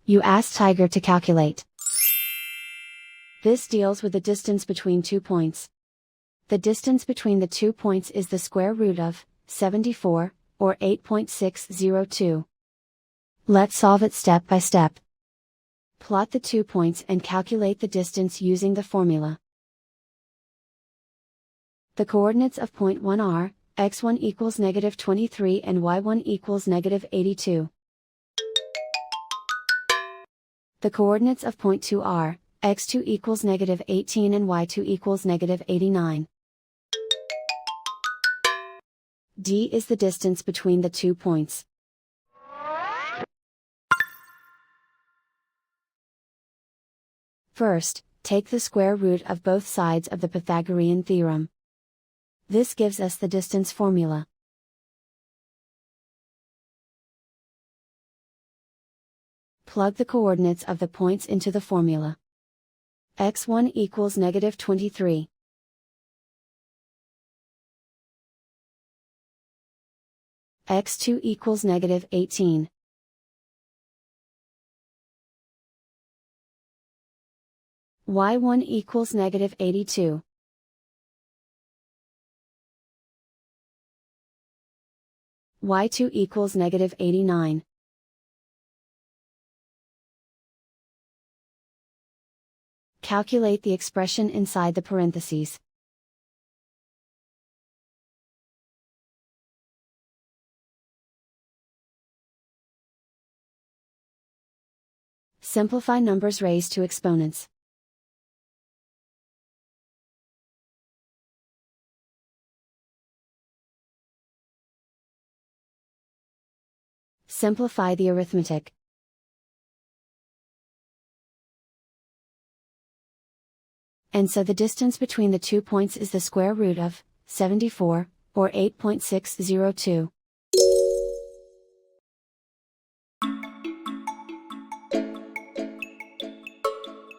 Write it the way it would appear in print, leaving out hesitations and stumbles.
You ask Tiger to calculate. This deals with the distance between 2 points. The distance between the 2 points is the square root of 74, or 8.602. Let's solve it step by step. Plot the 2 points and calculate the distance using the formula. The coordinates of point 1 are, x1 equals -23 and y1 equals -82. The coordinates of point 2 are, x2 equals -18 and y2 equals -89. D is the distance between the 2 points. First, take the square root of both sides of the Pythagorean theorem. This gives us the distance formula. Plug the coordinates of the points into the formula. x1 equals -23. x2 equals -18. y1 equals -82. y2 equals -89. Calculate the expression inside the parentheses. Simplify numbers raised to exponents. Simplify the arithmetic. And so the distance between the 2 points is the square root of 74, or 8.602.